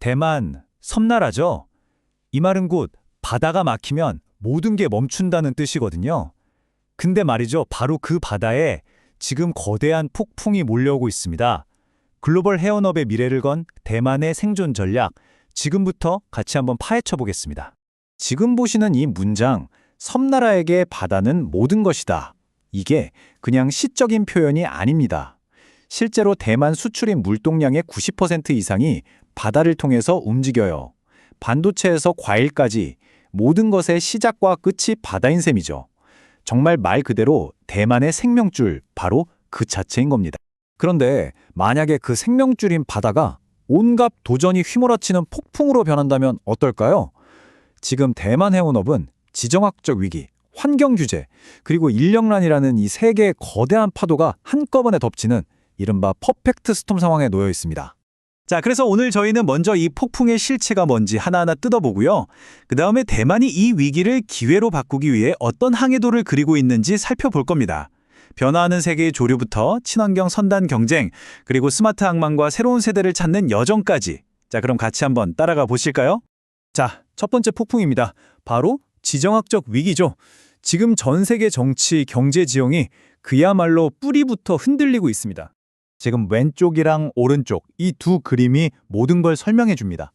대만, 섬나라죠. 이 말은 곧 바다가 막히면 모든 게 멈춘다는 뜻이거든요. 근데 말이죠, 바로 그 바다에 지금 거대한 폭풍이 몰려오고 있습니다. 글로벌 해운업의 미래를 건 대만의 생존 전략, 지금부터 같이 한번 파헤쳐 보겠습니다. 지금 보시는 이 문장, 섬나라에게 바다는 모든 것이다. 이게 그냥 시적인 표현이 아닙니다. 실제로 대만 수출인 물동량의 90% 이상이 바다를 통해서 움직여요. 반도체에서 과일까지 모든 것의 시작과 끝이 바다인 셈이죠. 정말 말 그대로 대만의 생명줄, 바로 그 자체인 겁니다. 그런데 만약에 그 생명줄인 바다가 온갖 도전이 휘몰아치는 폭풍으로 변한다면 어떨까요? 지금 대만 해운업은 지정학적 위기, 환경 규제, 그리고 인력난이라는 이 세 개의 거대한 파도가 한꺼번에 덮치는 이른바 퍼펙트 스톰 상황에 놓여 있습니다. 자, 그래서 오늘 저희는 먼저 이 폭풍의 실체가 뭔지 하나하나 뜯어보고요. 그 다음에 대만이 이 위기를 기회로 바꾸기 위해 어떤 항해도를 그리고 있는지 살펴볼 겁니다. 변화하는 세계의 조류부터 친환경 선단 경쟁, 그리고 스마트 항만과 새로운 세대를 찾는 여정까지. 자, 그럼 같이 한번 따라가 보실까요? 자, 첫 번째 폭풍입니다. 바로 지정학적 위기죠. 지금 전 세계 정치, 경제 지형이 그야말로 뿌리부터 흔들리고 있습니다. 지금 왼쪽이랑 오른쪽 이 두 그림이 모든 걸 설명해 줍니다.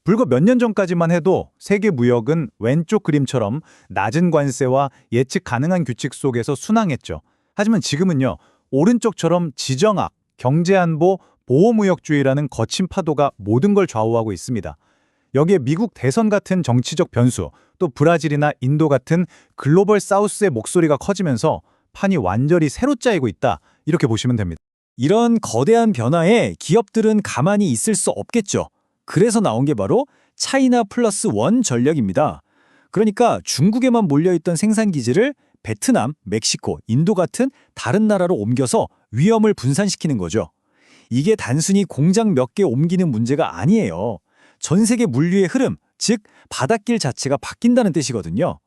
불과 몇 년 전까지만 해도 세계 무역은 왼쪽 그림처럼 낮은 관세와 예측 가능한 규칙 속에서 순항했죠. 하지만 지금은요, 오른쪽처럼 지정학, 경제안보, 보호무역주의라는 거친 파도가 모든 걸 좌우하고 있습니다. 여기에 미국 대선 같은 정치적 변수, 또 브라질이나 인도 같은 글로벌 사우스의 목소리가 커지면서 판이 완전히 새로 짜이고 있다, 이렇게 보시면 됩니다. 이런 거대한 변화에 기업들은 가만히 있을 수 없겠죠. 그래서 나온 게 바로 차이나 플러스 원 전략입니다. 그러니까 중국에만 몰려있던 생산기지를 베트남, 멕시코, 인도 같은 다른 나라로 옮겨서 위험을 분산시키는 거죠. 이게 단순히 공장 몇 개 옮기는 문제가 아니에요. 전 세계 물류의 흐름, 즉 바닷길 자체가 바뀐다는 뜻이거든요.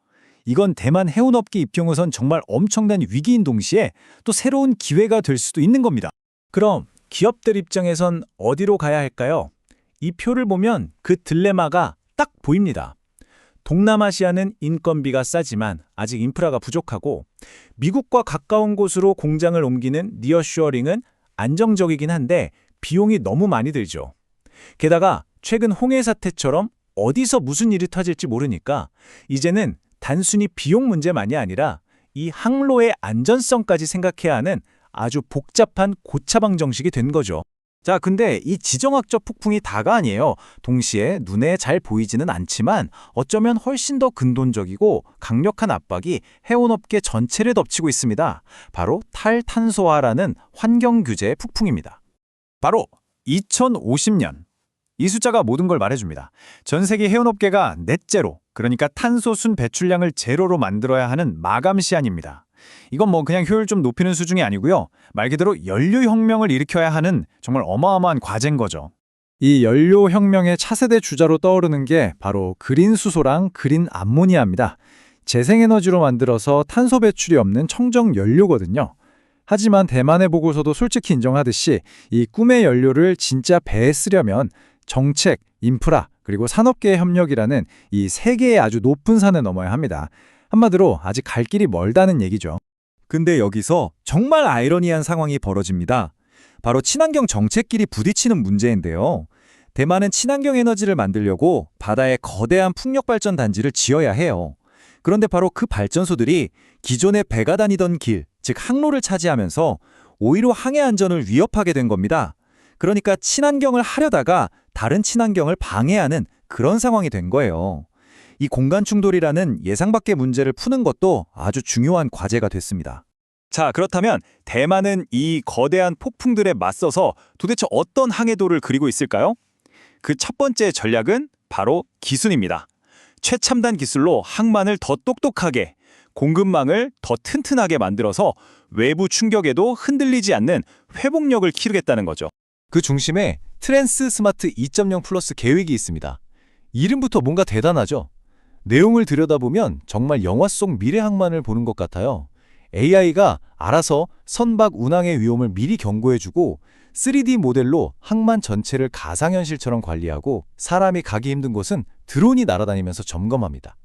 이건 대만 해운업계 입장에선 정말 엄청난 위기인 동시에 또 새로운 기회가 될 수도 있는 겁니다. 그럼 기업들 입장에선 어디로 가야 할까요? 이 표를 보면 그 딜레마가 딱 보입니다. 동남아시아는 인건비가 싸지만 아직 인프라가 부족하고, 미국과 가까운 곳으로 공장을 옮기는 니어쇼어링은 안정적이긴 한데 비용이 너무 많이 들죠. 게다가 최근 홍해 사태처럼 어디서 무슨 일이 터질지 모르니까 이제는 단순히 비용 문제만이 아니라 이 항로의 안전성까지 생각해야 하는 아주 복잡한 고차방 정식이 된 거죠. 자, 근데 이 지정학적 폭풍이 다가 아니에요. 동시에 눈에 잘 보이지는 않지만 어쩌면 훨씬 더 근본적이고 강력한 압박이 해운업계 전체를 덮치고 있습니다. 바로 탈탄소화라는 환경규제의 폭풍입니다. 바로 2050년. 이 숫자가 모든 걸 말해줍니다. 전 세계 해운업계가 넷제로, 그러니까 탄소 순 배출량을 제로로 만들어야 하는 마감 시한입니다. 이건 뭐 그냥 효율 좀 높이는 수준이 아니고요. 말 그대로 연료혁명을 일으켜야 하는 정말 어마어마한 과제인 거죠. 이 연료혁명의 차세대 주자로 떠오르는 게 바로 그린 수소랑 그린 암모니아입니다. 재생에너지로 만들어서 탄소 배출이 없는 청정 연료거든요. 하지만 대만의 보고서도 솔직히 인정하듯이 이 꿈의 연료를 진짜 배에 쓰려면 정책, 인프라, 그리고 산업계의 협력이라는 이 세 개의 아주 높은 산을 넘어야 합니다. 한마디로 아직 갈 길이 멀다는 얘기죠. 근데 여기서 정말 아이러니한 상황이 벌어집니다. 바로 친환경 정책끼리 부딪히는 문제인데요. 대만은 친환경 에너지를 만들려고 바다에 거대한 풍력발전 단지를 지어야 해요. 그런데 바로 그 발전소들이 기존의 배가 다니던 길, 즉 항로를 차지하면서 오히려 항해 안전을 위협하게 된 겁니다. 그러니까 친환경을 하려다가 다른 친환경을 방해하는 그런 상황이 된 거예요. 이 공간 충돌이라는 예상 밖의 문제를 푸는 것도 아주 중요한 과제가 됐습니다. 자, 그렇다면 대만은 이 거대한 폭풍들에 맞서서 도대체 어떤 항해도를 그리고 있을까요? 그 첫 번째 전략은 바로 기순입니다. 최첨단 기술로 항만을 더 똑똑하게, 공급망을 더 튼튼하게 만들어서 외부 충격에도 흔들리지 않는 회복력을 키우겠다는 거죠. 그 중심에 트랜스 스마트 2.0 플러스 계획이 있습니다. 이름부터 뭔가 대단하죠? 내용을 들여다보면 정말 영화 속 미래 항만을 보는 것 같아요. AI가 알아서 선박 운항의 위험을 미리 경고해주고 3D 모델로 항만 전체를 가상현실처럼 관리하고 사람이 가기 힘든 곳은 드론이 날아다니면서 점검합니다.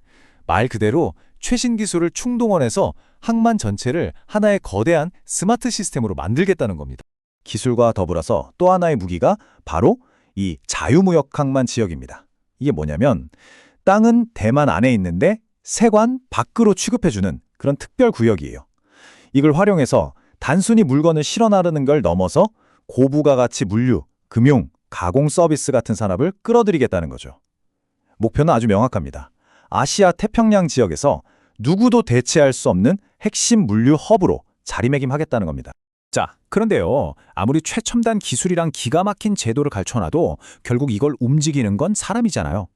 말 그대로 최신 기술을 충동원해서 항만 전체를 하나의 거대한 스마트 시스템으로 만들겠다는 겁니다. 기술과 더불어서 또 하나의 무기가 바로 이 자유무역 항만 지역입니다. 이게 뭐냐면 땅은 대만 안에 있는데 세관 밖으로 취급해주는 그런 특별 구역이에요. 이걸 활용해서 단순히 물건을 실어 나르는 걸 넘어서 고부가 가치 물류, 금융, 가공 서비스 같은 산업을 끌어들이겠다는 거죠. 목표는 아주 명확합니다. 아시아 태평양 지역에서 누구도 대체할 수 없는 핵심 물류 허브로 자리매김하겠다는 겁니다. 자, 그런데요. 아무리 최첨단 기술이랑 기가 막힌 제도를 갖춰놔도 결국 이걸 움직이는 건 사람이잖아요.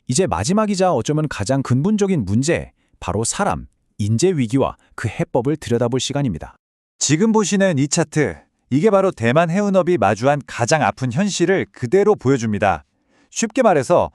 이제 마지막이자 어쩌면 가장 근본적인 문제, 바로 사람, 인재 위기와 그 해법을 들여다볼 시간입니다. 지금 보시는 이 차트, 이게 바로 대만 해운업이 마주한 가장 아픈 현실을 그대로 보여줍니다. 쉽게 말해서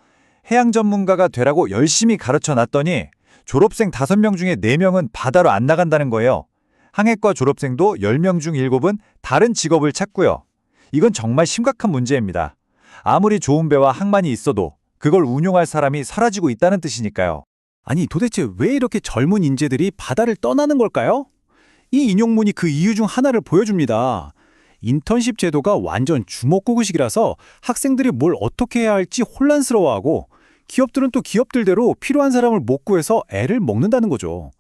해양 전문가가 되라고 열심히 가르쳐 놨더니 졸업생 5명 중에 4명은 바다로 안 나간다는 거예요. 항해과 졸업생도 10명 중 7은 다른 직업을 찾고요. 이건 정말 심각한 문제입니다. 아무리 좋은 배와 항만이 있어도 그걸 운용할 사람이 사라지고 있다는 뜻이니까요. 아니, 도대체 왜 이렇게 젊은 인재들이 바다를 떠나는 걸까요? 이 인용문이 그 이유 중 하나를 보여줍니다. 인턴십 제도가 완전 주먹구구식이라서 학생들이 뭘 어떻게 해야 할지 혼란스러워하고 기업들은 또 기업들대로 필요한 사람을 못 구해서 애를 먹는다는 거죠.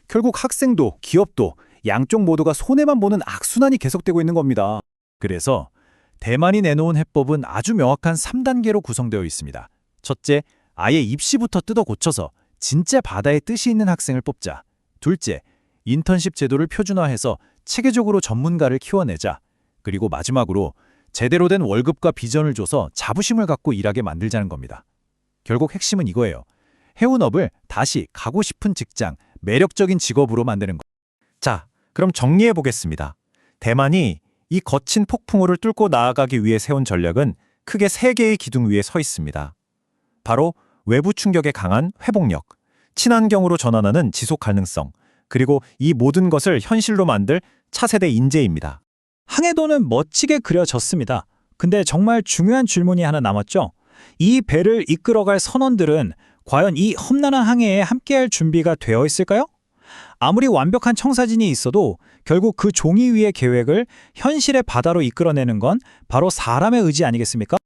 결국 학생도 기업도 양쪽 모두가 손해만 보는 악순환이 계속되고 있는 겁니다. 그래서 대만이 내놓은 해법은 아주 명확한 3단계로 구성되어 있습니다. 첫째, 아예 입시부터 뜯어 고쳐서 진짜 바다에 뜻이 있는 학생을 뽑자. 둘째, 인턴십 제도를 표준화해서 체계적으로 전문가를 키워내자. 그리고 마지막으로 제대로 된 월급과 비전을 줘서 자부심을 갖고 일하게 만들자는 겁니다. 결국 핵심은 이거예요. 해운업을 다시 가고 싶은 직장, 매력적인 직업으로 만드는 것. 자, 그럼 정리해 보겠습니다. 대만이 이 거친 폭풍우를 뚫고 나아가기 위해 세운 전략은 크게 3개의 기둥 위에 서 있습니다. 바로 외부 충격에 강한 회복력, 친환경으로 전환하는 지속 가능성, 그리고 이 모든 것을 현실로 만들 차세대 인재입니다. 항해도는 멋지게 그려졌습니다. 근데 정말 중요한 질문이 하나 남았죠. 이 배를 이끌어갈 선원들은 과연 이 험난한 항해에 함께할 준비가 되어 있을까요? 아무리 완벽한 청사진이 있어도 결국 그 종이 위의 계획을 현실의 바다로 이끌어내는 건 바로 사람의 의지 아니겠습니까?